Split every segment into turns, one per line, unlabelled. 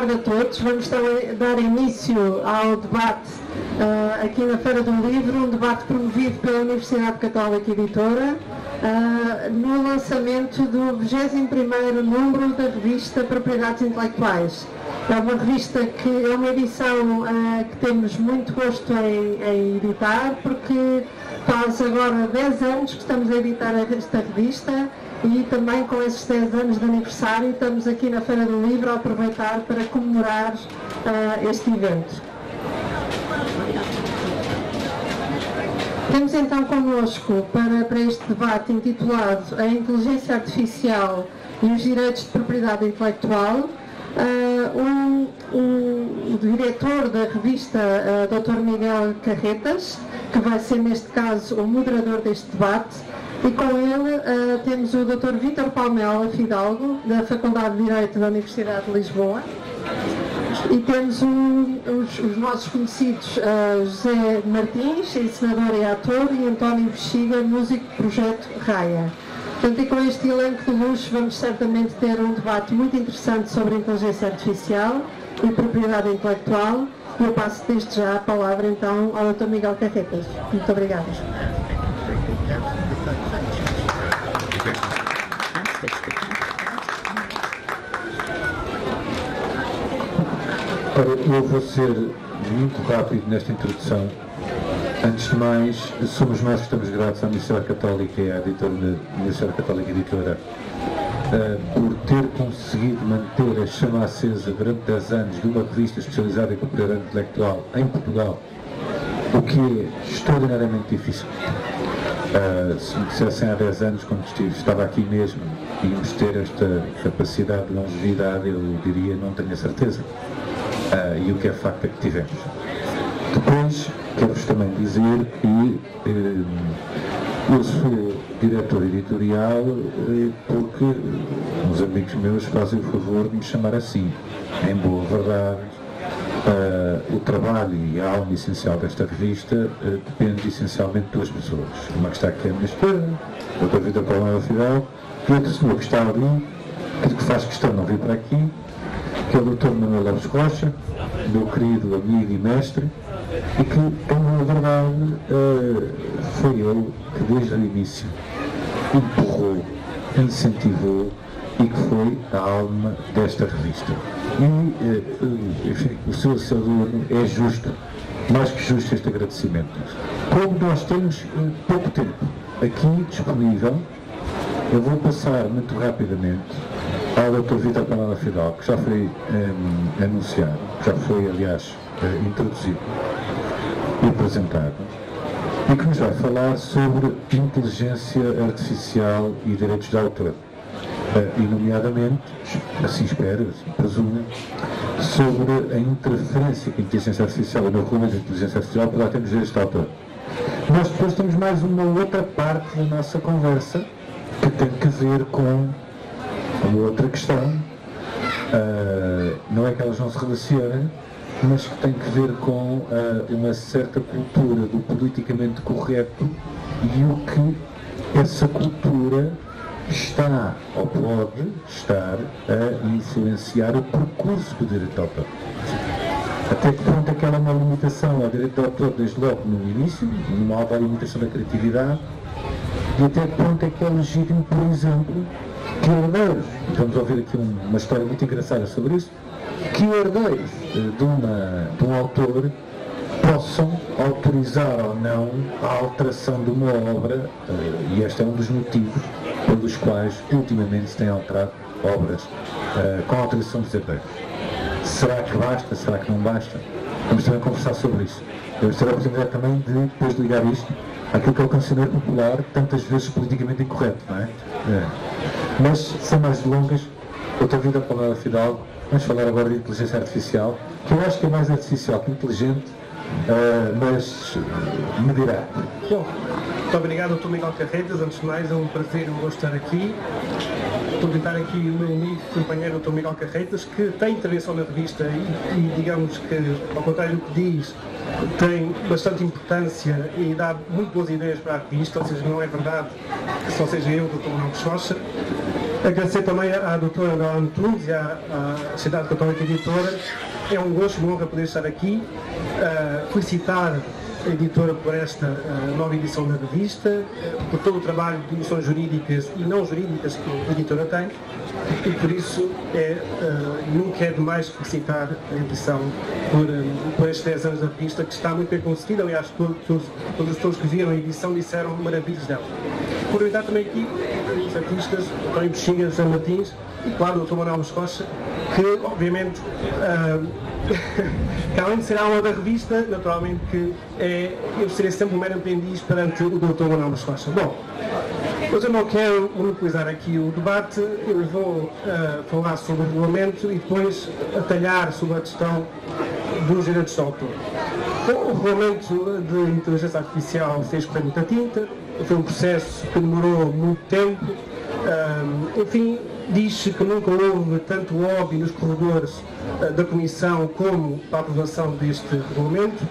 tarde a todos. Vamos dar início ao debate aqui na Feira do Livro, um debate promovido pela Universidade Católica Editora, no lançamento do 21º número da revista Propriedades Intelectuais. É uma revista que é uma edição que temos muito gosto em editar, porque faz agora 10 anos que estamos a editar esta revista e também com esses 10 anos de aniversário estamos aqui na Feira do Livro a aproveitar para comemorar este evento. Temos então connosco para este debate intitulado A Inteligência Artificial e os Direitos de Propriedade Intelectual, o diretor da revista, Dr. Miguel Carretas, que vai ser neste caso o moderador deste debate, e com ele temos o Dr. Vítor Palmela Fidalgo, da Faculdade de Direito da Universidade de Lisboa, e temos os nossos conhecidos José Martins, encenador e ator, e António Bexiga, músico do projeto Raia. Portanto, e com este elenco de luxo vamos certamente ter um debate muito interessante sobre a inteligência artificial e propriedade intelectual. Eu passo desde já a palavra então ao Dr. Miguel Carretas. Muito obrigada.
Eu vou ser muito rápido nesta introdução. Antes de mais, somos nós que estamos gratos à Universidade Católica e à Universidade Católica Editora por ter conseguido manter a chama acesa durante 10 anos de uma revista especializada em propriedade intelectual em Portugal, o que é extraordinariamente difícil. Se me dissessem há 10 anos, quando estava aqui mesmo, íamos ter esta capacidade de longevidade, eu diria, não tenho a certeza. E o que é facto é que tivemos. Depois, quero-vos também dizer que eu sou diretor editorial porque uns amigos meus fazem o favor de me chamar assim. Em boa verdade, o trabalho e a alma essencial desta revista depende essencialmente de duas pessoas. Uma que está aqui à minha esquerda, o Dr. Vítor Palmela Fidalgo, e outro senhor que está ali, que faz questão de não vir para aqui, que é o Dr. Manuel Lopes Rocha, meu querido amigo e mestre, e que, na verdade, foi ele que desde o início empurrou, incentivou e que foi a alma desta revista. E, enfim, o seu adorno é justo, mais que justo este agradecimento. Como nós temos pouco tempo aqui disponível, eu vou passar muito rapidamente ao Dr. Vítor Palmela Fidalgo, que já foi anunciado, já foi, aliás, introduzido e apresentado, e que nos vai falar sobre inteligência artificial e direitos de autor, e nomeadamente, assim espero, assim presumo, sobre a interferência que a inteligência artificial e no regulamento da inteligência artificial poderá ter nos direitos de autor. Nós depois temos mais uma outra parte da nossa conversa que tem que ver com uma outra questão, não é que elas não se relacionem, mas que tem que ver com uma certa cultura do politicamente correto e o que essa cultura está, ou pode estar, a influenciar o percurso do direito de autor. Até que ponto é que ela é uma limitação ao direito de autor desde logo no início, numa alta limitação da criatividade, e até que ponto é que é legítimo, por exemplo, que herdeiros, e vamos ouvir aqui uma história muito engraçada sobre isso, que herdeiros de um autor possam autorizar ou não a alteração de uma obra, e este é um dos motivos pelos quais ultimamente se têm alterado obras com autorização dos herdeiros. Será que basta? Será que não basta? Vamos também conversar sobre isso. Vamos ter a oportunidade também de depois ligar isto àquilo que é o cancioneiro popular, tantas vezes politicamente incorreto, não é? Mas, sem mais delongas, Dr. Vítor Palmela Fidalgo, vamos falar agora de inteligência artificial, que eu acho que é mais artificial que inteligente, mas me dirá.
Bom, muito obrigado, Dr. Miguel Carretas. Antes de mais, é um prazer, um gosto estar aqui. Estou a tentar aqui o meu amigo e companheiro, Dr. Miguel Carretas, que tem intervenção na revista e digamos que, ao contrário do que diz, tem bastante importância e dá muito boas ideias para a revista, ou seja, não é verdade que só seja eu, Dr. Manuel Rocha. Agradecer também à doutora Galano Tunes e à Sociedade Católica Editora. É um gosto e uma honra poder estar aqui. Felicitar a editora por esta nova edição da revista, por todo o trabalho de edições jurídicas e não jurídicas que a editora tem, e por isso nunca é demais felicitar a edição por estes 10 anos da revista, que está muito bem conseguida. Aliás, todos que viram a edição disseram maravilhas dela. Aproveitar também aqui os artistas, António Bexinga, José Martins e, claro, o Dr. Manuel Moscocha, que obviamente que além de ser a alma da revista, naturalmente que eu serei sempre um mero aprendiz perante o Dr. Manuel Moscocha. Bom, mas eu não quero monopolizar aqui o debate, eu vou falar sobre o regulamento e depois atalhar sobre a questão dos direitos de autor. O regulamento de inteligência artificial fez correr muita tinta, foi um processo que demorou muito tempo, enfim, diz-se que nunca houve tanto lobby nos corredores da Comissão como para a aprovação deste regulamento.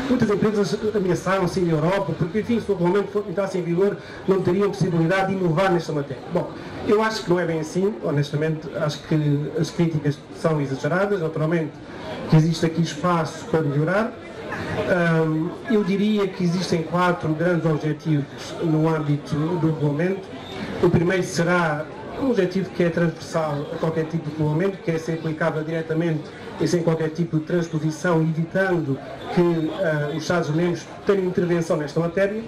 Muitas empresas ameaçaram sair da Europa, porque, enfim, se o regulamento entrasse em vigor, não teriam possibilidade de inovar nesta matéria. Bom, eu acho que não é bem assim, honestamente, acho que as críticas são exageradas, naturalmente que existe aqui espaço para melhorar. Eu diria que existem 4 grandes objetivos no âmbito do regulamento. O primeiro será um objetivo que é transversal a qualquer tipo de regulamento, que é ser aplicável diretamente e sem qualquer tipo de transposição, evitando que os Estados-membros tenham intervenção nesta matéria.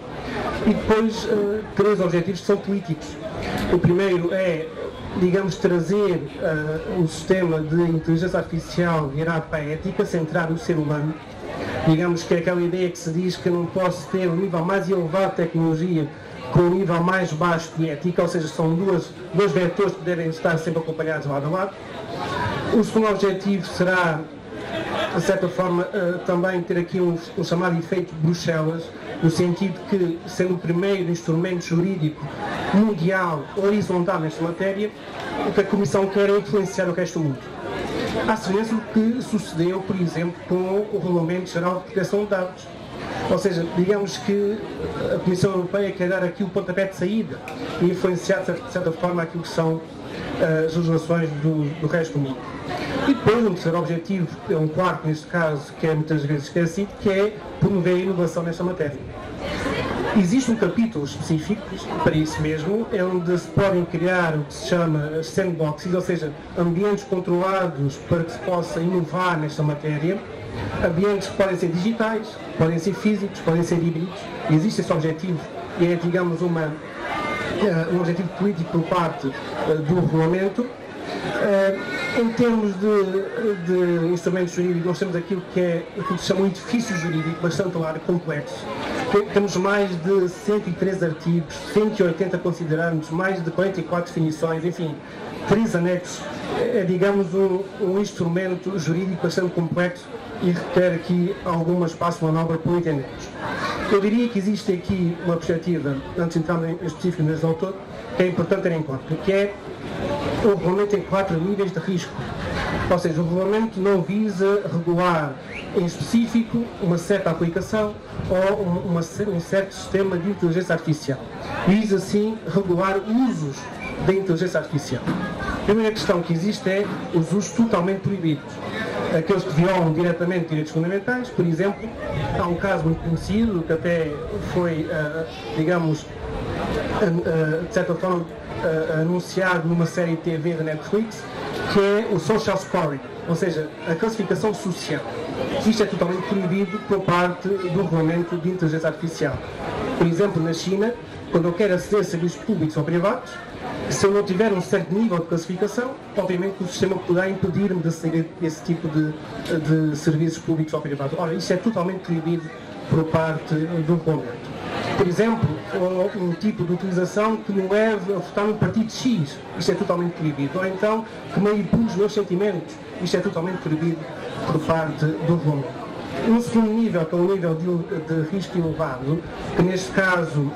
E depois 3 objetivos que são políticos. O primeiro é, digamos, trazer um sistema de inteligência artificial virado para a ética, centrado no ser humano. Digamos que é aquela ideia que se diz que não posso ter um nível mais elevado de tecnologia com um nível mais baixo de ética, ou seja, são dois vetores que devem estar sempre acompanhados lado a lado. O segundo objetivo será, de certa forma, também ter aqui um chamado efeito Bruxelas, no sentido que, sendo o primeiro instrumento jurídico mundial horizontal nesta matéria, o que a Comissão quer é influenciar o resto do mundo. À semelhança do que sucedeu, por exemplo, com o Regulamento Geral de Proteção de Dados. Ou seja, digamos que a Comissão Europeia quer dar aqui o pontapé de saída e influenciar, de certa forma, aquilo que são as legislações do resto do mundo. E depois, um terceiro objetivo, é um quarto neste caso, que é muitas vezes esquecido, que é promover a inovação nesta matéria. Existe um capítulo específico para isso mesmo, onde se podem criar o que se chama sandboxes, ou seja, ambientes controlados para que se possa inovar nesta matéria. Ambientes que podem ser digitais, podem ser físicos, podem ser híbridos. Existe esse objetivo e é, digamos, um objetivo político por parte do regulamento. Em termos de instrumentos jurídicos, nós temos aquilo que se chama um edifício jurídico bastante largo, complexo. Temos mais de 103 artigos, 180 considerandos, mais de 44 definições, enfim, 3 anexos. É, digamos, um instrumento jurídico bastante complexo e requer aqui algum espaço de manobra por entendermos. Eu diria que existe aqui uma perspectiva, antes de entrar em específico neste autor, que é importante ter em conta, que é o regulamento tem 4 níveis de risco. Ou seja, o regulamento não visa regular em específico uma certa aplicação ou um certo sistema de inteligência artificial. Visa, sim, regular usos da inteligência artificial. A primeira questão que existe é os usos totalmente proibidos. Aqueles que violam diretamente direitos fundamentais, por exemplo, há um caso muito conhecido que até foi, digamos, de certa forma, anunciado numa série de TV da Netflix, que é o social scoring, ou seja, a classificação social. Isto é totalmente proibido por parte do regulamento de inteligência artificial. Por exemplo, na China, quando eu quero aceder a serviços públicos ou privados, se eu não tiver um certo nível de classificação, obviamente o sistema poderá impedir-me de aceder a esse tipo de serviços públicos ou privados. Ora, isto é totalmente proibido por parte do regulamento. Por exemplo, um tipo de utilização que me leve a votar num partido X, isto é totalmente proibido. Ou então, que manipule os meus sentimentos, isto é totalmente proibido por parte do regulamento. Um segundo nível, que é um nível de risco elevado, que neste caso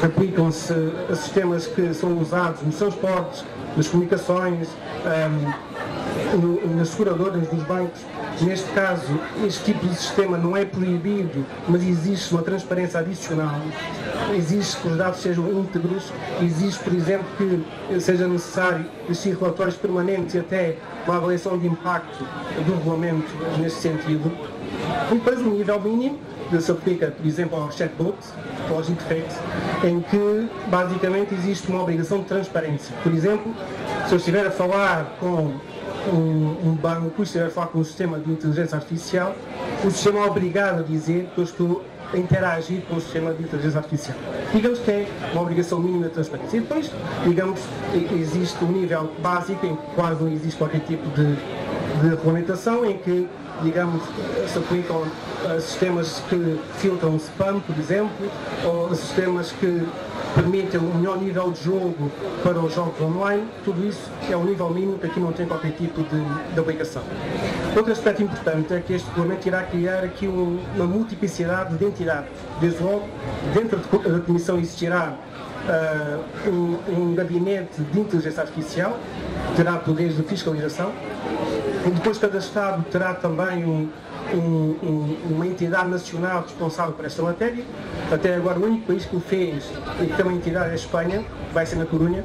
aplicam-se a sistemas que são usados nos transportes, nas comunicações, nas seguradoras, nos bancos. Neste caso, este tipo de sistema não é proibido, mas existe uma transparência adicional. Existe que os dados sejam íntegros, existe, por exemplo, que seja necessário existir relatórios permanentes e até uma avaliação de impacto do regulamento neste sentido. E depois o nível mínimo se aplica, por exemplo, ao chatbot, aos interfaces, em que basicamente existe uma obrigação de transparência. Por exemplo, se eu estiver a falar com um banco, estiver a falar com um sistema de inteligência artificial, o sistema é obrigado a dizer que eu estou a interagir com o sistema de inteligência artificial. Digamos que é uma obrigação mínima de transparência. E depois, digamos, existe um nível básico em que quase não existe qualquer tipo de regulamentação, em que, digamos, se aplicam sistemas que filtram spam, por exemplo, ou sistemas que permitem um melhor nível de jogo para os jogos online. Tudo isso é um nível mínimo que aqui não tem qualquer tipo de aplicação. Outro aspecto importante é que este regulamento irá criar aqui uma multiplicidade de entidades. Desde logo, dentro da Comissão existirá um gabinete de inteligência artificial, que terá poderes de fiscalização, e depois cada Estado terá também uma entidade nacional responsável por esta matéria. Até agora o único país que o fez e que tem uma entidade é a Espanha, vai ser na Corunha.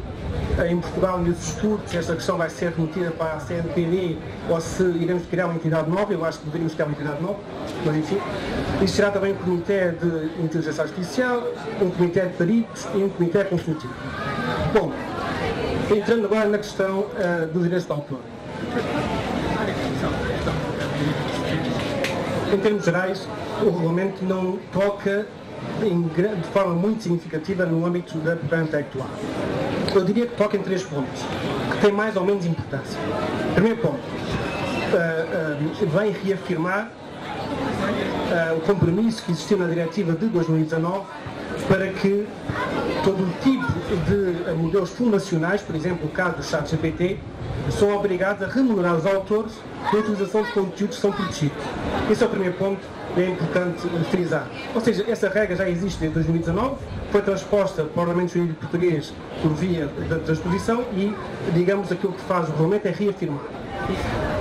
Em Portugal ainda se estuda se esta questão vai ser remetida para a CNPD ou se iremos criar uma entidade nova. Eu acho que deveríamos criar uma entidade nova, mas enfim. Existirá também um comitê de inteligência artificial, um comitê de peritos e um comitê consultivo. Bom, entrando agora na questão dos direitos de autor. Em termos gerais, o regulamento não toca de forma muito significativa no âmbito da propriedade intelectual. Eu diria que toca em 3 pontos, que têm mais ou menos importância. Primeiro ponto, vem reafirmar o compromisso que existiu na diretiva de 2019 para que todo o tipo de modelos fundacionais, por exemplo, o caso do ChatGPT, são obrigados a remunerar os autores pela utilização de conteúdos que são protegidos. Esse é o primeiro ponto que é importante frisar. Ou seja, essa regra já existe desde 2019, foi transposta para o Parlamento Jurídico Português por via da transposição e, digamos, aquilo que faz o regulamento é reafirmar.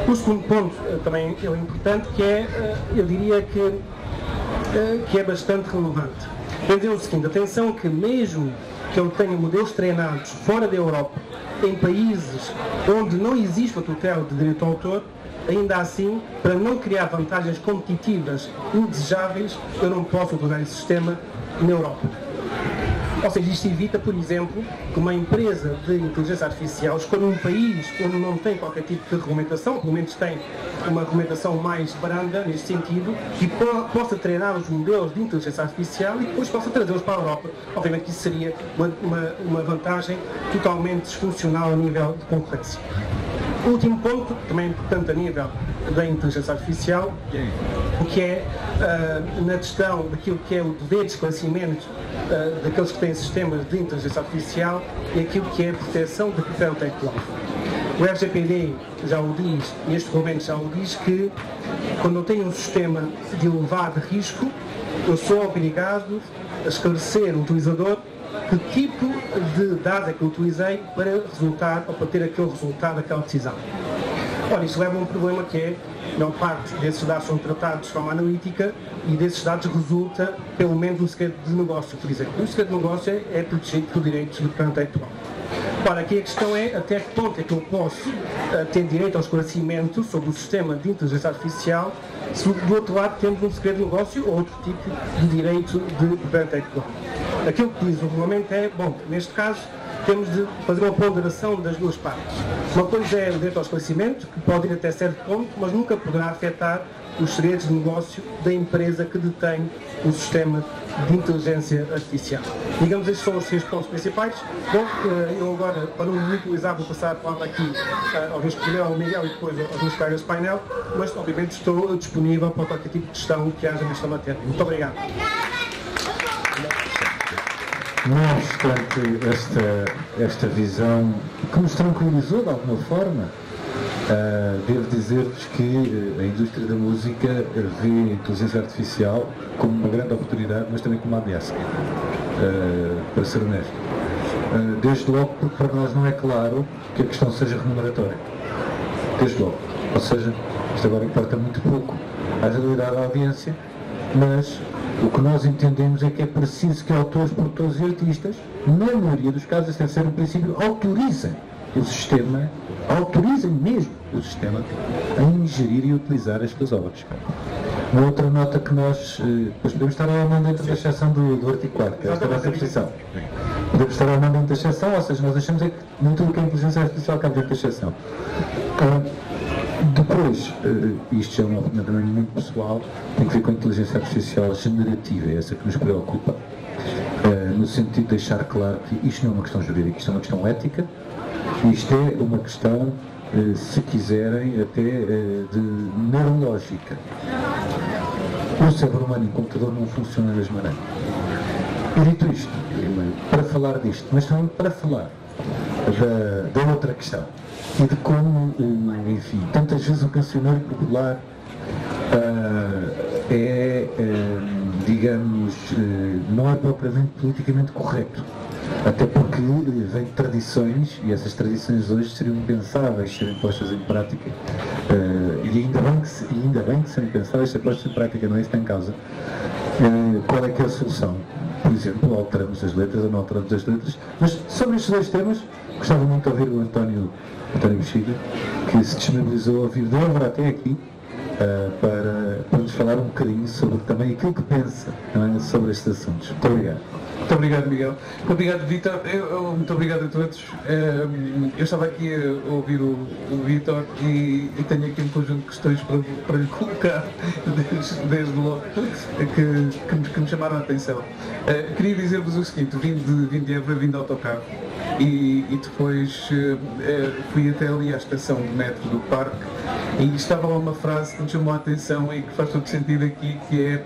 O segundo ponto também é importante, que é, eu diria que é bastante relevante. Quer dizer o seguinte, atenção que mesmo que ele tenha modelos treinados fora da Europa, em países onde não existe a tutela de direito ao autor, ainda assim, para não criar vantagens competitivas indesejáveis, eu não posso utilizar esse sistema na Europa. Ou seja, isto evita, por exemplo, que uma empresa de inteligência artificial escolha um país onde não tem qualquer tipo de regulamentação, pelo menos tem uma regulamentação mais branda neste sentido, e possa treinar os modelos de inteligência artificial e depois possa trazê-los para a Europa. Obviamente que isso seria uma vantagem totalmente disfuncional a nível de concorrência. O último ponto, também importante a nível da inteligência artificial, o que é na questão daquilo que é o dever de esclarecimento daqueles que têm sistemas de inteligência artificial e aquilo que é a proteção da propriedade intelectual. O RGPD já o diz, e este regulamento já o diz, que quando eu tenho um sistema de elevado risco, eu sou obrigado a esclarecer o utilizador que tipo de dados é que eu utilizei para resultar, ou para ter aquele resultado, aquela decisão. Ora, isso leva a um problema que é, a maior parte desses dados são tratados de forma analítica e desses dados resulta, pelo menos, um segredo de negócio, por exemplo. O segredo de negócio é protegido por direitos de propriedade intelectual. Ora, aqui a questão é até que ponto é que eu posso ter direito ao esclarecimento sobre o sistema de inteligência artificial se do outro lado temos um segredo de negócio ou outro tipo de direito de propriedade intelectual. Aquilo que diz o regulamento é, bom, neste caso temos de fazer uma ponderação das duas partes. Uma coisa é o direito ao esclarecimento, que pode ir até certo ponto, mas nunca poderá afetar os segredos de negócio da empresa que detém o sistema de inteligência artificial. Digamos, estes são os 6 pontos principais. Bom, eu agora, para não me utilizar, vou passar a palavra aqui ao Miguel e depois aos meus colegas do painel, mas obviamente estou disponível para qualquer tipo de questão que haja nesta matéria. Muito obrigado.
Não obstante esta visão que nos tranquilizou de alguma forma, devo dizer-vos que a indústria da música vê a inteligência artificial como uma grande oportunidade, mas também como uma ameaça, para ser honesto. Desde logo porque para nós não é claro que a questão seja remuneratória. desde logo. Ou seja, isto agora importa muito pouco à realidade da audiência, mas o que nós entendemos é que é preciso que autores, produtores e artistas, na maioria dos casos, este deve ser o princípio, autorizem o sistema, autorizem mesmo o sistema a ingerir e utilizar estas obras. Uma outra nota que nós depois podemos estar a mão dentro da exceção do artigo 4, que é esta nossa posição. Podemos estar a mão dentro da exceção, ou seja, nós achamos é que nem tudo que é inteligência artificial cabe dentro da exceção. Depois, isto já é uma opinião também muito pessoal, tem que ver com a inteligência artificial generativa, é essa que nos preocupa, no sentido de deixar claro que isto não é uma questão jurídica, isto é uma questão ética, isto é uma questão, se quiserem, até de neurológica. O cérebro humano e o computador não funcionam da mesma maneira. E dito isto, para falar disto, mas também para falar da outra questão, e de como, enfim, tantas vezes o cancioneiro popular digamos, não é propriamente politicamente correto. Até porque vem de tradições, e essas tradições hoje seriam impensáveis serem postas em prática, e ainda bem que são impensáveis ser postas em prática, não é isso que está em causa. Qual é que é a solução? Por exemplo, alteramos as letras ou não alteramos as letras, mas sobre estes dois temas, gostava muito de ouvir o António Bexiga, que se disponibilizou a ouvir de Évora até aqui, para nos falar um bocadinho sobre também aquilo que pensa, não é, sobre estes assuntos. Muito obrigado.
Muito obrigado, Miguel. Muito obrigado, Vítor. Muito obrigado a todos. Eu estava aqui a ouvir o Vítor e tenho aqui um conjunto de questões para lhe colocar, desde logo, que me chamaram a atenção. Queria dizer-vos o seguinte: vim de Évora, vim de autocarro e depois fui até ali à estação de metro do Parque e estava lá uma frase que me chamou a atenção e que faz todo sentido aqui, que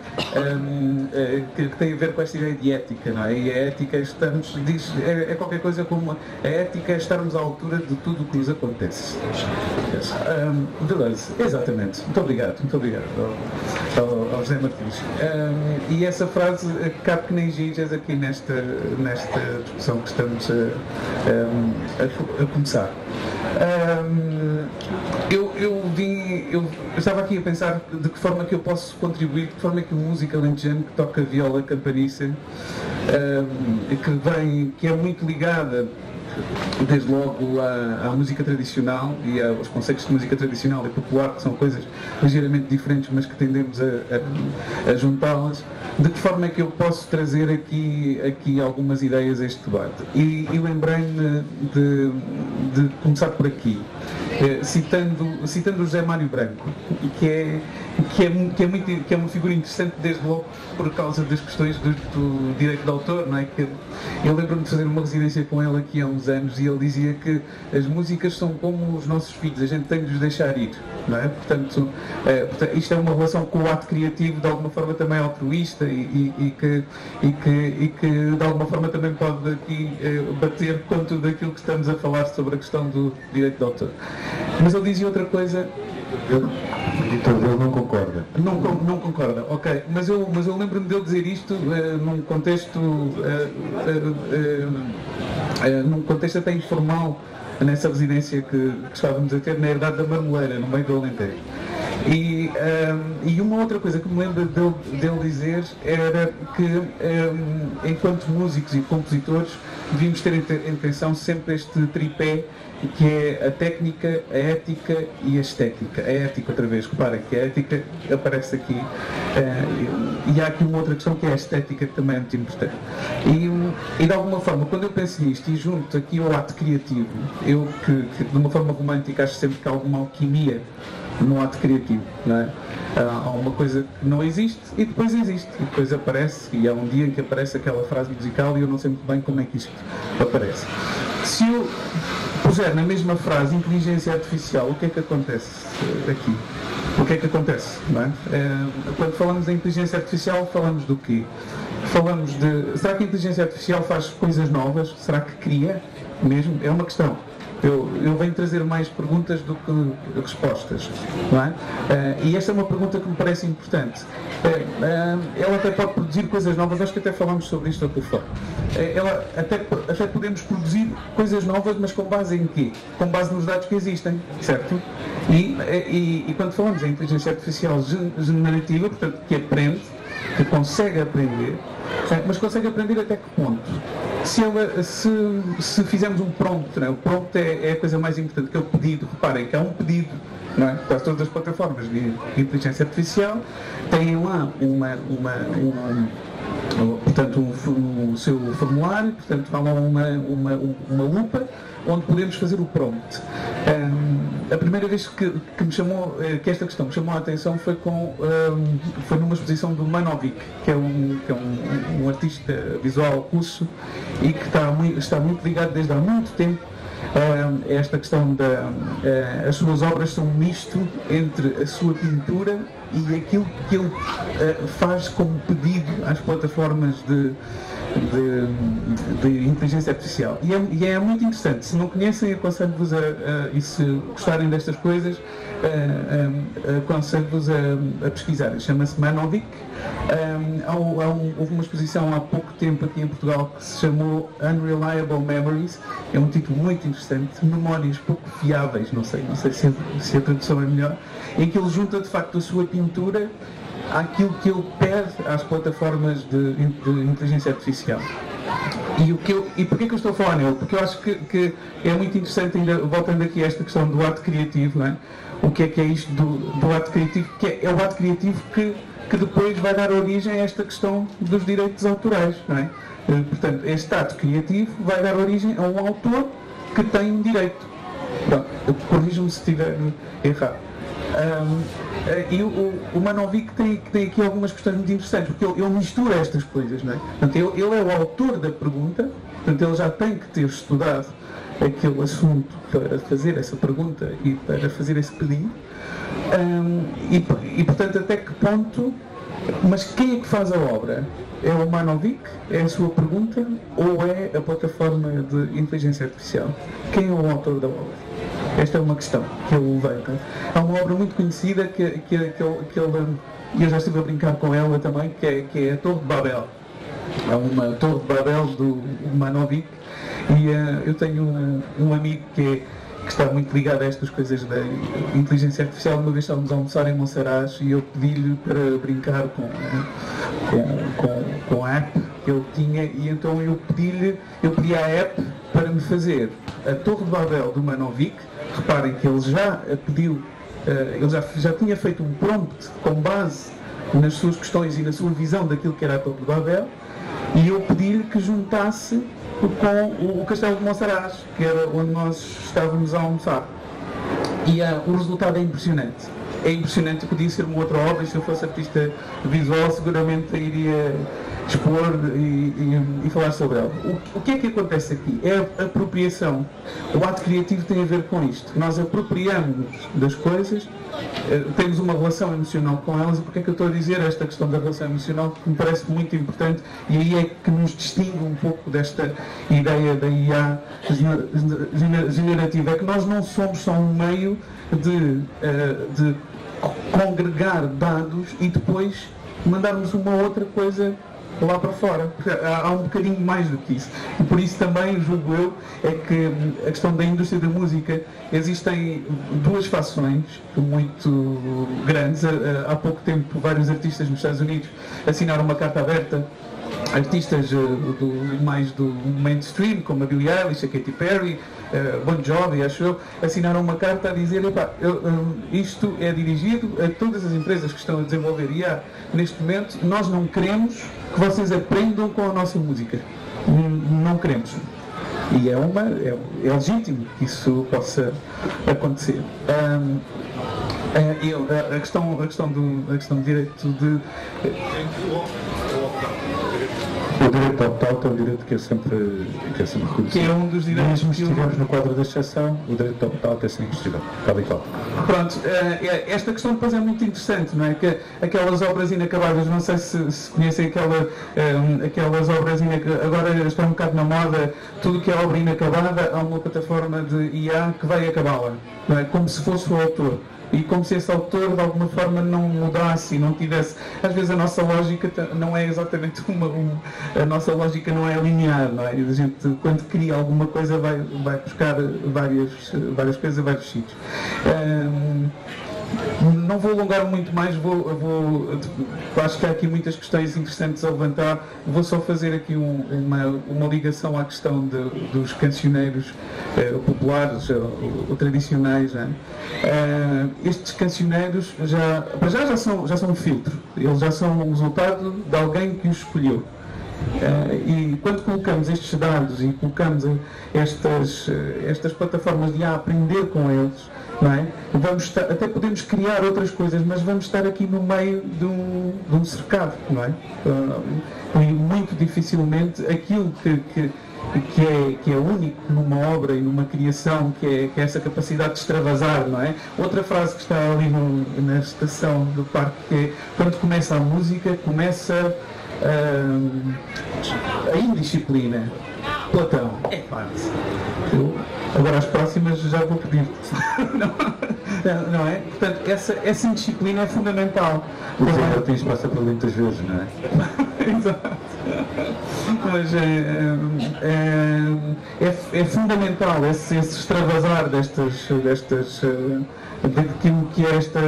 que tem a ver com esta ideia de ética, não é? E a ética é qualquer coisa como a ética é estarmos à altura de tudo o que nos acontece. Deleuze, exatamente. Muito obrigado ao José Martins. E essa frase cabe que nem gigas aqui nesta discussão que estamos a começar. Eu estava aqui a pensar de que forma que eu posso contribuir, de que forma que o músico alentejano que toca viola campaniça, que é muito ligada desde logo à música tradicional e aos conceitos de música tradicional e popular, que são coisas ligeiramente diferentes, mas que tendemos a juntá-las. De que forma é que eu posso trazer aqui algumas ideias a este debate? E lembrei-me de começar por aqui, citando o José Mário Branco, que é uma figura interessante desde logo por causa das questões do direito de autor, não é? Que eu lembro-me de fazer uma residência com ele aqui há uns anos e ele dizia que as músicas são como os nossos filhos, a gente tem de os deixar ir, não é? Portanto, isto é uma relação com o ato criativo de alguma forma também altruísta e que de alguma forma também pode aqui bater com tudo aquilo que estamos a falar sobre a questão do direito de autor. Mas ele dizia outra coisa.
O editor dele não concorda.
Não concorda, ok. Mas eu lembro-me dele dizer isto num contexto até informal, nessa residência que estávamos a ter na herdade da Marmoleira, no meio do Alentejo. E uma outra coisa que me lembro dele dizer era que, enquanto músicos e compositores, devíamos ter em atenção sempre este tripé, que é a técnica, a ética e a estética. A ética, outra vez, reparem que a ética aparece aqui, e há aqui uma outra questão que é a estética, que também é muito importante. E de alguma forma, quando eu penso nisto e junto aqui ao ato criativo, eu que de uma forma romântica acho sempre que há alguma alquimia no ato criativo, não é? Há uma coisa que não existe e depois existe, e depois aparece, e há um dia em que aparece aquela frase musical e eu não sei muito bem como é que isto aparece. Se eu puser na mesma frase inteligência artificial, o que é que acontece aqui? O que é que acontece, não é? Quando falamos de inteligência artificial, falamos do quê? Falamos de... Será que a inteligência artificial faz coisas novas? Será que cria mesmo? É uma questão. Eu venho trazer mais perguntas do que respostas, não é? E esta é uma pergunta que me parece importante. Ela até pode produzir coisas novas, acho que até falámos sobre isto ao telefone. Até podemos produzir coisas novas, mas com base em quê? Com base nos dados que existem, certo? E quando falamos em inteligência artificial generativa, portanto, que aprende, que consegue aprender, mas consegue aprender até que ponto? Se fizermos um prompt, não é? O prompt é a coisa mais importante, que é o pedido. Reparem que há um pedido, não é? Quase todas as plataformas de inteligência artificial têm lá portanto, o seu formulário, portanto, há lá uma lupa onde podemos fazer o prompt. A primeira vez que esta questão me chamou a atenção foi numa exposição do Manovic, que é um artista visual russo e que está muito ligado desde há muito tempo a esta questão as suas obras são um misto entre a sua pintura e aquilo que ele faz como pedido às plataformas de inteligência artificial. E é muito interessante. Se não conhecem, aconselho-vos e se gostarem destas coisas, aconselho-vos a pesquisar. Chama-se Manovic. Houve uma exposição há pouco tempo aqui em Portugal que se chamou Unreliable Memories. É um título muito interessante. Memórias pouco fiáveis, não sei se a tradução é melhor, em que ele junta de facto a sua pintura àquilo que ele pede às plataformas de inteligência artificial. E porquê que eu estou a falar nele? Porque eu acho que é muito interessante, ainda voltando aqui a esta questão do ato criativo, não é? O que é isto do ato criativo? Que é o ato criativo que depois vai dar origem a esta questão dos direitos autorais, não é? Portanto, este ato criativo vai dar origem a um autor que tem um direito. Pronto, corrijo-me se estiver errado. E o Manovic tem aqui algumas questões muito interessantes, porque ele mistura estas coisas, não é? Portanto, ele é o autor da pergunta, portanto, ele já tem que ter estudado aquele assunto para fazer essa pergunta e para fazer esse pedido. Portanto, até que ponto... Mas quem é que faz a obra? É o Manovic? É a sua pergunta? Ou é a plataforma de inteligência artificial? Quem é o autor da obra? Esta é uma questão que ele levanta. Há uma obra muito conhecida que ele, e eu já estive a brincar com ela também, que é a Torre de Babel. É uma Torre de Babel do Manovic, e eu tenho um amigo que está muito ligado a estas coisas da inteligência artificial. Uma vez estávamos a almoçar em Monsaraz e eu pedi-lhe para brincar com a app que ele tinha, e então eu pedi à app para me fazer a Torre de Babel do Manovic. Reparem que ele já pediu, ele já tinha feito um prompt com base nas suas questões e na sua visão daquilo que era a Torre de Babel, e eu pedi-lhe que juntasse com o Castelo de Monsaraz, que era onde nós estávamos a almoçar. E o resultado é impressionante. É impressionante, podia ser uma outra obra, e se eu fosse artista visual seguramente iria expor e falar sobre ela. O que é que acontece aqui? É a apropriação. O ato criativo tem a ver com isto. Nós apropriamos das coisas, temos uma relação emocional com elas. E porque é que eu estou a dizer esta questão da relação emocional? Que me parece muito importante, e aí é que nos distingue um pouco desta ideia da IA generativa. É que nós não somos só um meio de congregar dados e depois mandarmos uma outra coisa lá para fora. Há um bocadinho mais do que isso. E por isso também, julgo eu, é que a questão da indústria da música, existem duas fações muito grandes. Há pouco tempo, vários artistas nos Estados Unidos assinaram uma carta aberta. Artistas mais do mainstream, como a Billie Eilish, a Katy Perry, Bon Jovi, acho eu, assinaram uma carta a dizer: isto é dirigido a todas as empresas que estão a desenvolver IA neste momento. Nós não queremos que vocês aprendam com a nossa música. Não queremos. E é legítimo que isso possa acontecer. A questão do direito de...
O direito ao opt-out é um direito que é sempre reconhecido.
Que é um dos direitos.
Mesmo se estivermos no quadro da exceção, o direito ao opt-out é sempre possível, tal e qual.
Pronto, esta questão depois é muito interessante, não é? Que aquelas obras inacabadas, não sei se conhecem aquelas obras inacabadas, agora está um bocado na moda, tudo que é obra inacabada, há uma plataforma de IA que vai acabá-la, não é? Como se fosse o autor. E como se esse autor de alguma forma não mudasse e não tivesse. Às vezes a nossa lógica não é exatamente a nossa lógica não é linear, não é? A gente quando cria alguma coisa vai buscar várias coisas a vários sítios. Não vou alongar muito mais, acho que há aqui muitas questões interessantes a levantar. Vou só fazer aqui uma ligação à questão dos cancioneiros populares ou tradicionais. Estes cancioneiros já são um filtro, eles já são o resultado de alguém que os escolheu. E quando colocamos estes dados e colocamos estas plataformas de aprender com eles, não é? Até podemos criar outras coisas, mas vamos estar aqui no meio de um cercado, não é? E muito dificilmente aquilo que é único numa obra e numa criação, que é essa capacidade de extravasar, não é? Outra frase que está ali na estação do parque, que é quando começa a música, começa a indisciplina. Platão. Agora as próximas já vou pedir. Não é? Portanto, essa indisciplina é fundamental.
O Zé Martins passa por muitas vezes, não é?
Exato. Mas é fundamental esse extravasar daquilo que é esta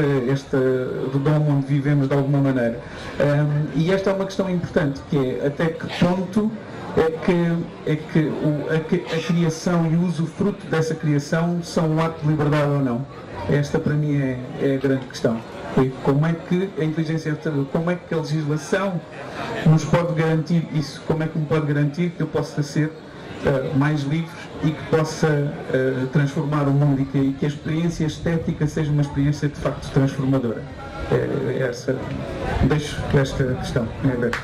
redoma onde vivemos de alguma maneira. E esta é uma questão importante, que é até que ponto é que a criação e o usufruto dessa criação são um ato de liberdade ou não. Esta para mim é a grande questão. E como é que a inteligência artificial, como é que a legislação nos pode garantir isso? Como é que me pode garantir que eu possa ser mais livre e que possa transformar o mundo e que a experiência estética seja uma experiência de facto transformadora? Deixo esta questão em aberto.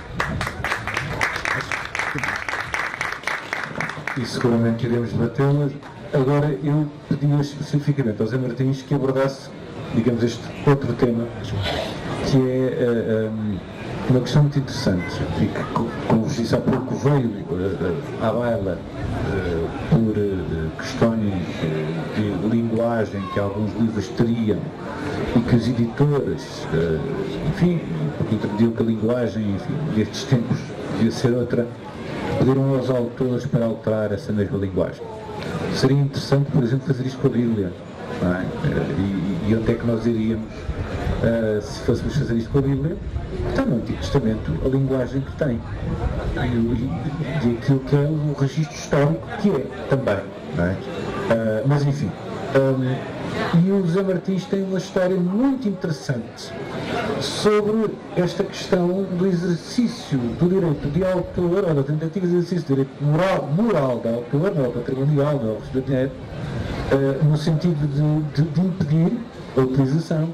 E seguramente iremos debatê-las. Agora eu pedia especificamente ao Zé Martins que abordasse, digamos, este outro tema, que é uma questão muito interessante e que, como vos disse há pouco, veio à baila por questões de linguagem que alguns livros teriam e que os editores, enfim, porque entendiam que a linguagem, enfim, destes tempos devia ser outra, pediram aos autores para alterar essa mesma linguagem. Seria interessante, por exemplo, fazer isto com a Bíblia, não é? E onde é que nós iríamos se fôssemos fazer isto com a Bíblia? Está no Antigo Testamento a linguagem que tem e aquilo que é o registro histórico que é também, não é? Mas enfim, e o Zé Martins tem uma história muito interessante sobre esta questão do exercício do direito de autor, ou da tentativa de exercício do direito moral da autor, não é patrimonial, não é o dinheiro, no sentido de impedir a utilização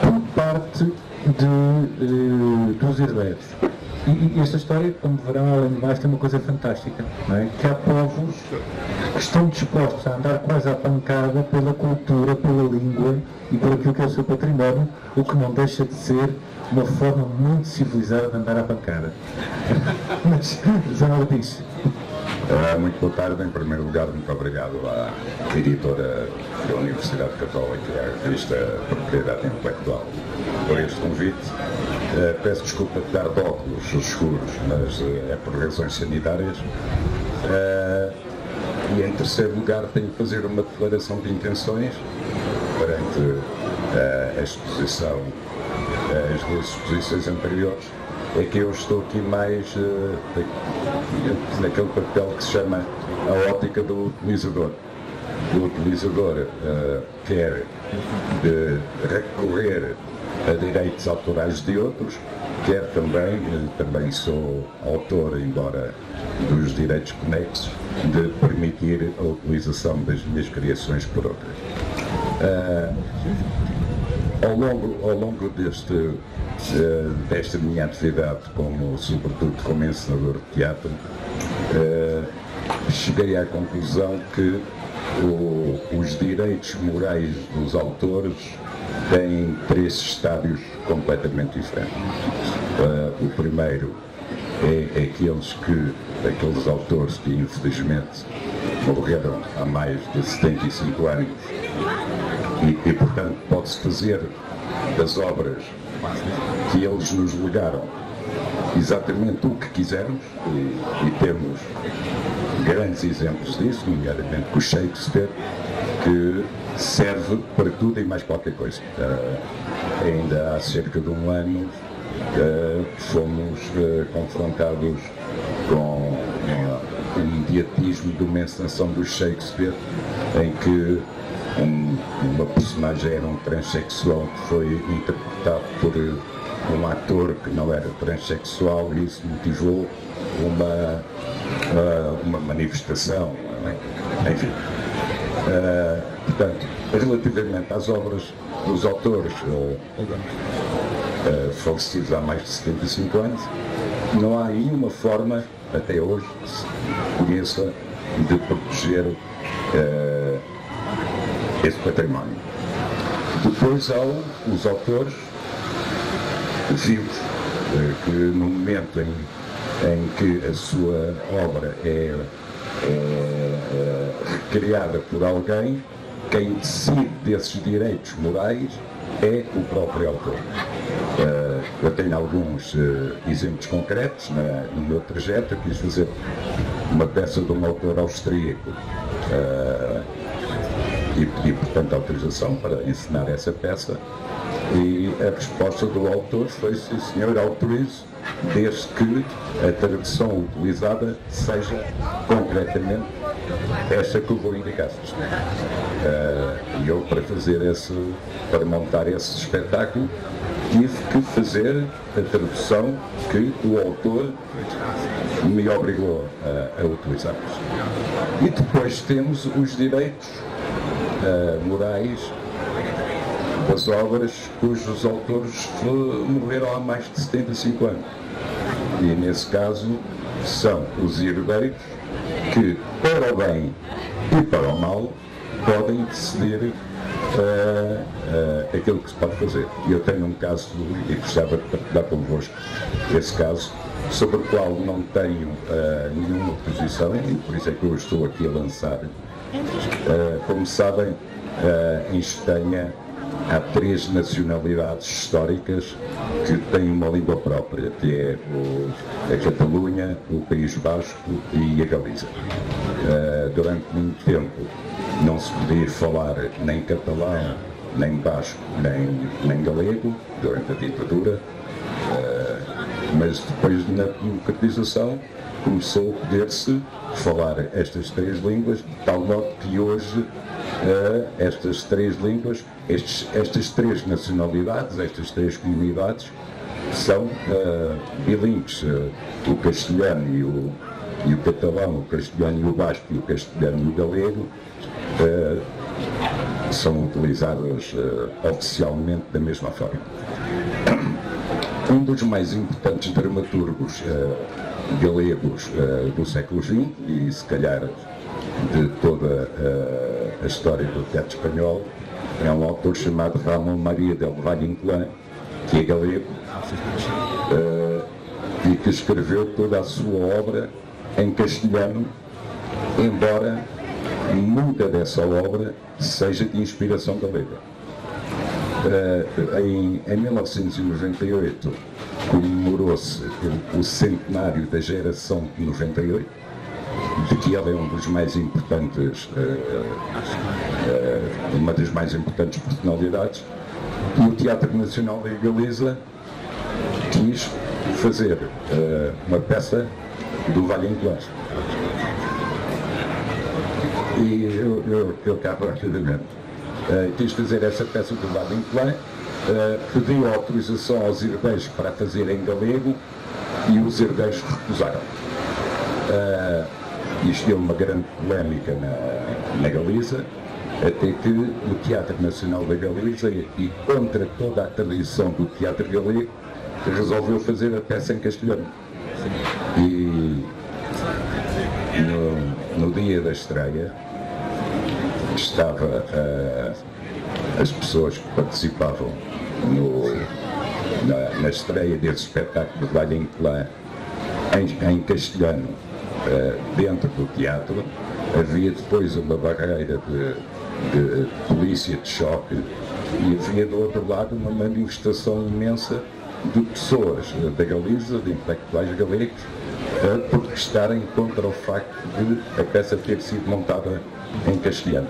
por parte dos herdeiros. E esta história, como verão, além de mais, tem uma coisa fantástica, não é? Que há povos que estão dispostos a andar quase à pancada pela cultura, pela língua e por aquilo que é o seu património, o que não deixa de ser uma forma muito civilizada de andar à pancada. Mas, já não disse.
Muito boa tarde. Em primeiro lugar, muito obrigado à editora da Universidade Católica e à revista Propriedade Intelectual por este convite. Peço desculpa de dar de óculos escuros, mas é por razões sanitárias. E em terceiro lugar, tenho que fazer uma declaração de intenções perante a exposição, as duas exposições anteriores. É que eu estou aqui mais naquele papel que se chama a ótica do utilizador. O utilizador quer recorrer a direitos autorais de outros, quer também sou autor, embora dos direitos conexos, de permitir a utilização das minhas criações por outras. Ao longo desta minha atividade, sobretudo como encenador de teatro, cheguei à conclusão que os direitos morais dos autores têm 3 estádios completamente diferentes. O primeiro é aqueles autores que infelizmente morreram há mais de 75 anos e portanto pode-se fazer das obras que eles nos legaram exatamente o que quisermos e temos grandes exemplos disso, nomeadamente com o Shakespeare, que serve para tudo e mais qualquer coisa. Ainda há cerca de um ano fomos confrontados com o imediatismo de uma encenação do Shakespeare em que uma personagem era um transexual que foi interpretado por um ator que não era transexual, e isso motivou uma manifestação, enfim. Portanto, relativamente às obras dos autores falecidos há mais de 75 anos, não há nenhuma forma, até hoje, que se conheça, de proteger esse património. Depois há os autores vivos, que no momento em que a sua obra é recriada por alguém, quem decide desses direitos morais é o próprio autor. Eu tenho alguns exemplos concretos no meu trajeto. Eu quis fazer uma peça de um autor austríaco e pedi, portanto, autorização para encenar essa peça, e a resposta do autor foi: sim, senhor, autorizo, desde que a tradução utilizada seja concretamente esta que eu vou indicar. E eu, para montar esse espetáculo, tive que fazer a tradução que o autor me obrigou a utilizar. E depois temos os direitos morais das obras cujos autores morreram há mais de 75 anos. E nesse caso são os herdeiros que, para o bem e para o mal, podem decidir aquilo que se pode fazer. E eu tenho um caso, e gostava de partilhar convosco esse caso, sobre o qual não tenho nenhuma posição, e por isso é que eu estou aqui a lançar. Como sabem, em Espanha há 3 nacionalidades históricas que têm uma língua própria, que é a Catalunha, o País Basco e a Galiza. Durante muito tempo não se podia falar nem catalão, nem basco, nem galego, durante a ditadura, mas depois na democratização começou a poder-se falar estas 3 línguas, de tal modo que hoje estas 3 línguas, estas 3 nacionalidades, estas 3 comunidades são bilíngues, o castelhano e o catalão, o castelhano e o basco e o castelhano e o galego são utilizados oficialmente da mesma forma. Um dos mais importantes dramaturgos galegos do século XX, e se calhar de toda a história do teatro espanhol, é um autor chamado Ramón María del Valle Inclán, que é galego, e que escreveu toda a sua obra em castelhano, embora muita dessa obra seja de inspiração galega. Em 1998 comemorou-se o centenário da geração de 98, de que ele é um dos mais importantes, uma das mais importantes personalidades, e o Teatro Nacional da Galiza quis fazer uma peça do Valle Inclán. E eu cá rapidamente quis fazer essa peça do Valle Inclán, pediu autorização aos herdeiros para fazer em galego e os herdeiros recusaram. Isto deu uma grande polémica na Galiza, até que o Teatro Nacional da Galiza, e contra toda a tradição do teatro galego, resolveu fazer a peça em castelhano. E no dia da estreia estava as pessoas que participavam na estreia desse espetáculo de Valle Inclán em castelhano dentro do teatro. Havia depois uma barreira de polícia de choque e havia do outro lado uma manifestação imensa de pessoas da Galiza, de intelectuais galegos, a protestarem contra o facto de a peça ter sido montada em castelhano.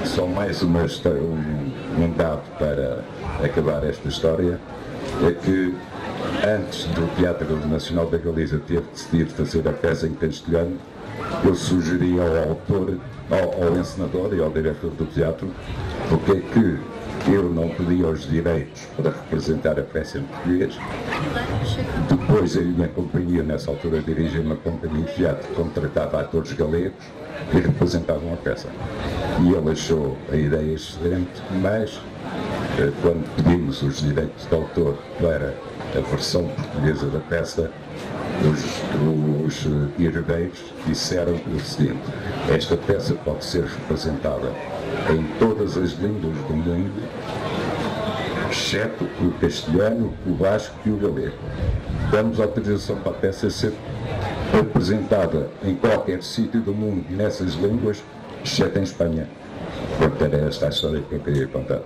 Só mais um dado para acabar esta história, é que antes do Teatro Nacional da Galiza ter decidido fazer a peça em castelhano, eu sugeri ao autor, ao encenador e ao diretor do teatro, porque é que eu não pedia os direitos para representar a peça em português. Depois a minha companhia, nessa altura, dirigia uma companhia de teatro que contratava atores galegos e representavam a peça. E ele achou a ideia excelente, mas quando pedimos os direitos de autor para a versão portuguesa da peça, os herdeiros disseram o seguinte: esta peça pode ser representada em todas as línguas do mundo, exceto o castelhano, o basco e o galego. Damos autorização para a peça ser apresentada em qualquer sítio do mundo nessas línguas, exceto em Espanha. Portanto, era esta a história que eu queria contar.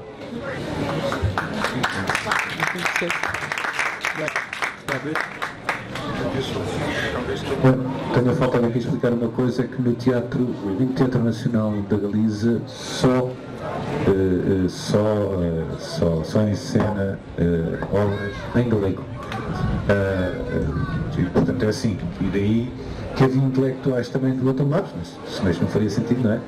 Tenho a faltar aqui explicar uma coisa, que no Teatro Nacional da Galiza só encena obras em galego. E, portanto, é assim. E daí que havia intelectuais também do outro lado, mas não faria sentido, não é?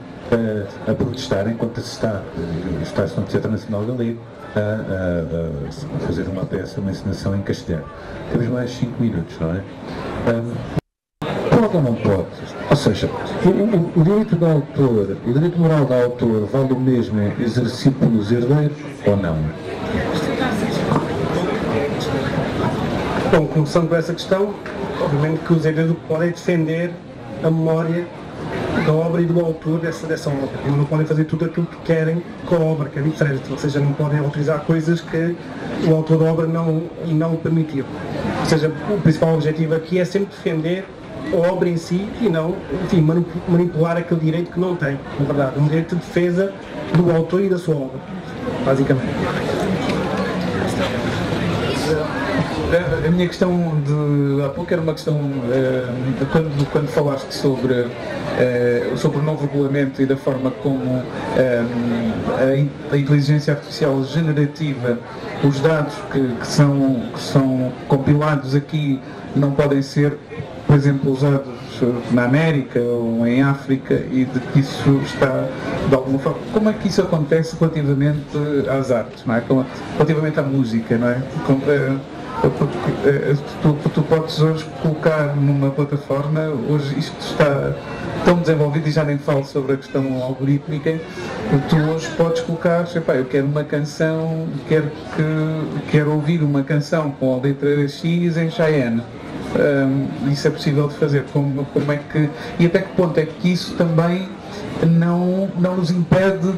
A protestar enquanto está-se no Teatro Nacional Galego a fazer uma peça, uma encenação em castelhano. Temos mais 5 minutos, não é? Pode ou não pode? Ou seja, o direito do autor, o direito moral do autor vale o mesmo exercido pelos herdeiros ou não?
Bom, começando com essa questão, obviamente que os herdeiros podem defender a memória da obra e do autor dessa obra. Eles não podem fazer tudo aquilo que querem com a obra, que é diferente. Ou seja, não podem autorizar coisas que o autor da obra não permitiu. Ou seja, o principal objetivo aqui é sempre defender a obra em si e não, enfim, manipular aquele direito que não tem, na verdade. Um direito de defesa do autor e da sua obra, basicamente.
A minha questão há pouco era uma questão, quando falaste sobre o novo regulamento e da forma como a inteligência artificial generativa, os dados que são compilados aqui não podem ser, por exemplo, usados na América ou em África, e de que isso está de alguma forma. Como é que isso acontece relativamente às artes, não é? Relativamente à música, não é? Tu podes hoje colocar numa plataforma, hoje isto está tão desenvolvido, e já nem falo sobre a questão algorítmica, tu hoje podes colocar, eu quero uma canção, quero ouvir uma canção com a letra X em Cheyenne. Isso é possível de fazer. Como é que, e até que ponto é que isso também não nos impede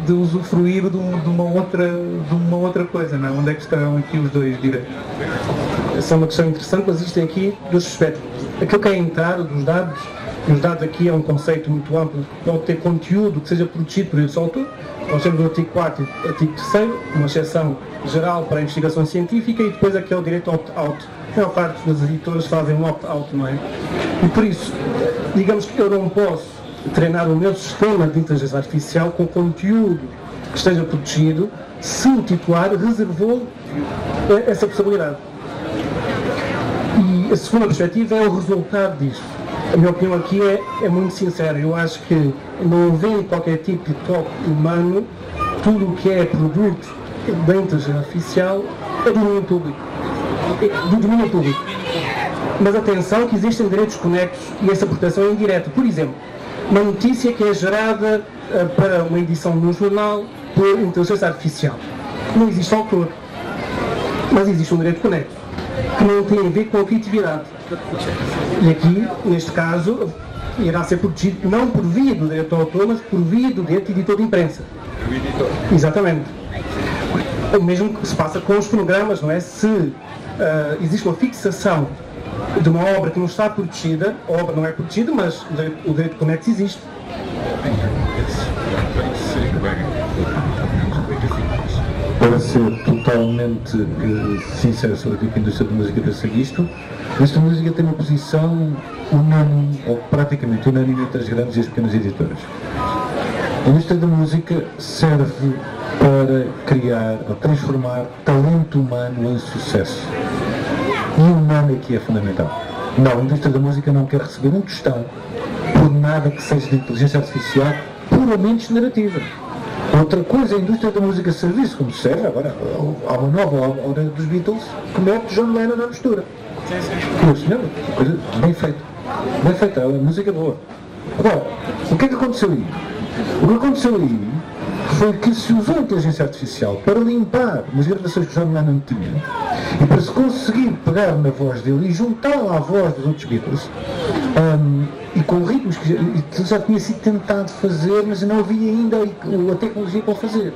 de usufruir de uma outra coisa, não é? Onde é que estão aqui os dois direitos?
Essa é uma questão interessante, mas existem aqui dois aspectos. Aquilo que é a entrada dos dados, e os dados aqui é um conceito muito amplo, pode ter conteúdo que seja produzido por esse autor. Nós temos o artigo 4 e o artigo 3º, uma exceção geral para a investigação científica, e depois aquele direito opt-out. A maior parte das editoras fazem um opt-out, não é? E por isso, digamos que eu não posso treinar o meu sistema de inteligência artificial com conteúdo que esteja protegido se o titular reservou essa possibilidade. E a segunda perspectiva é o resultado disto. A minha opinião aqui é muito sincera. Eu acho que, não havendo qualquer tipo de toque humano, tudo o que é produto da inteligência artificial é domínio público. Mas atenção que existem direitos conexos e essa proteção é indireta. Por exemplo, uma notícia que é gerada para uma edição no jornal por inteligência artificial. Não existe autor, mas existe um direito conecto, que não tem a ver com a criatividade. E aqui, neste caso, irá ser protegido não por via do direito ao autor, mas por via do direito de editor de imprensa.
O editor.
Exatamente. O mesmo que se passa com os fonogramas, não é? Se existe uma fixação de uma obra que não está protegida, a obra não é protegida, mas o direito conexo existe.
Para ser totalmente sincero sobre aquilo que a indústria da música pensa disto, a indústria da música tem uma posição unânime, ou praticamente unânime, entre as grandes e as pequenas editoras. A indústria da música serve para criar ou transformar talento humano em sucesso. E o humano aqui é fundamental. Não, a indústria da música não quer receber um tostão por nada que seja de inteligência artificial puramente generativa. Outra coisa é a indústria da música serviço, como serve agora. Há uma nova obra dos Beatles que mete John Lennon na mistura. Meu senhor, coisa bem feita. Bem feita, a música é boa. Agora, o que é que aconteceu aí? O que aconteceu aí foi que se usou a inteligência artificial para limpar as gravações que John Lennon tinha e para se conseguir pegar na voz dele e juntá-la à voz dos outros Beatles, e com ritmos que já tinha sido tentado fazer, mas não havia ainda a tecnologia para fazer.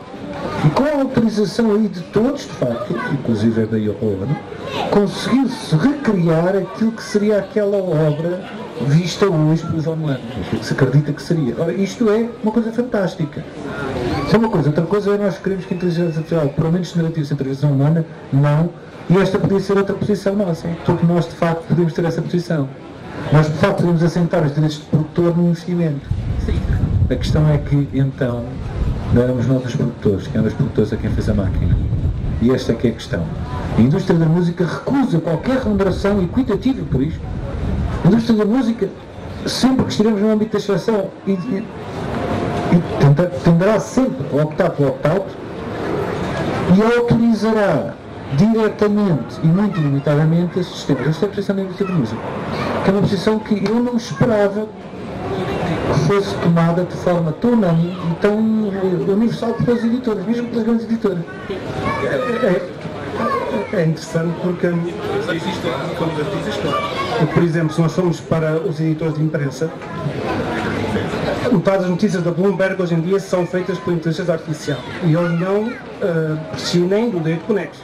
E com a autorização aí de todos, de facto, inclusive é da Yokohama, conseguiu-se recriar aquilo que seria aquela obra vista hoje pelo John Lennon, aquilo que se acredita que seria. Ora, isto é uma coisa fantástica. Isso é uma coisa. Outra coisa é nós queremos que a inteligência artificial, pelo menos generativa, sem intervenção humana, não. E esta podia ser outra posição nossa, porque nós de facto podemos ter essa posição. Nós de facto podemos assentar os direitos de produtor no investimento. A questão é que então não éramos nós os produtores, que eram os produtores a quem fez a máquina. E esta é que é a questão. A indústria da música recusa qualquer remuneração equitativa por isto. A indústria da música, sempre que estiremos no âmbito da extração, tenderá sempre a optar pelo opt-out e autorizará diretamente e muito limitadamente esses sistemas. Esta é a posição da indústria da música, que é uma posição que eu não esperava que fosse tomada de forma tão unânime e tão universal pelas editoras, mesmo pelas grandes editoras.
É interessante porque, por exemplo, se nós formos para os editores de imprensa, metade das notícias da Bloomberg hoje em dia são feitas por inteligência artificial e eles não prescindem do direito conexo.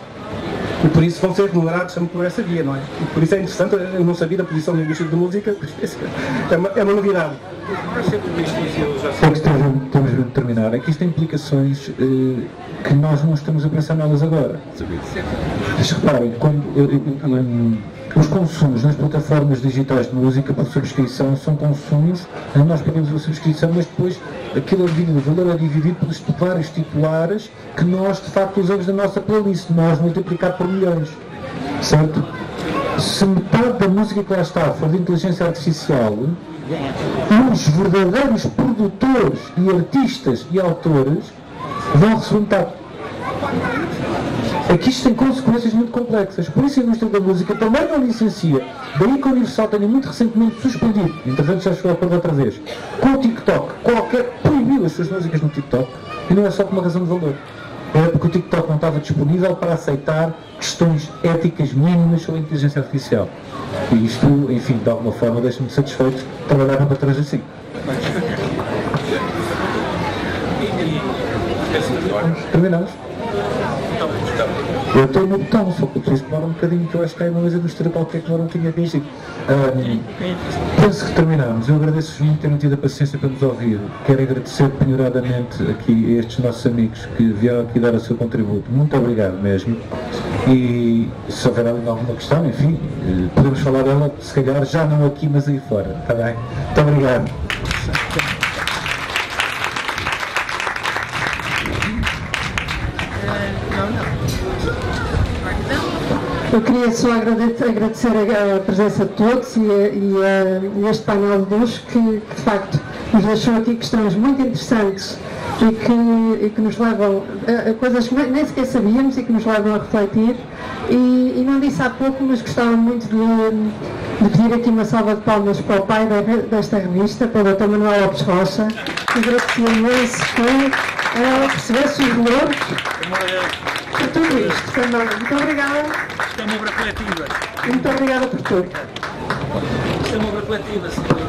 E por isso vão ser remunerados sempre por essa via, não é? E por isso é interessante, eu não sabia da posição da indústria de música, é uma novidade.
O que temos de terminar é que isto tem implicações que nós não estamos a pensar nelas agora. Mas reparem, quando os consumos nas plataformas digitais de música por subscrição são consumos, nós pagamos a subscrição, mas depois aquilo o valor é dividido pelos vários titulares que nós de facto usamos na nossa playlist, nós multiplicado por milhões, certo? Se metade da música que lá está for de inteligência artificial, os verdadeiros produtores e artistas e autores vão receber metade. Aqui isto tem consequências muito complexas, por isso a indústria da música também não licencia. Daí que a Universal tenha muito recentemente suspendido, entretanto já chegou a pôr outra vez, com o TikTok, proibiu as suas músicas no TikTok, e não é só por uma razão de valor. É porque o TikTok não estava disponível para aceitar questões éticas mínimas sobre a inteligência artificial. E isto, enfim, de alguma forma deixa-me satisfeito trabalhar para trás assim. Terminamos? Eu estou no botão, só que preciso demorar um bocadinho, que eu acho que há uma coisa do história qualquer que não tinha visto. Penso que terminamos. Eu agradeço-vos muito terem tido a paciência para nos ouvir. Quero agradecer penhoradamente aqui a estes nossos amigos que vieram aqui dar o seu contributo. Muito obrigado mesmo. E se houver alguma questão, enfim, podemos falar dela, se calhar já não aqui, mas aí fora. Está bem? Muito obrigado.
Eu queria só agradecer a presença de todos e este painel de luz que de facto nos deixou aqui questões muito interessantes e que nos levam a coisas que nem sequer sabíamos e que nos levam a refletir. E não disse há pouco, mas gostava muito de pedir aqui uma salva de palmas para o pai desta revista, para o Dr. Manuel Lopes Rocha, que agradecia imenso que recebesse os valores por tudo isto também. Muito obrigada.
Isto é uma obra coletiva.
E muito obrigada por tudo.
Isto é uma obra coletiva, senhor.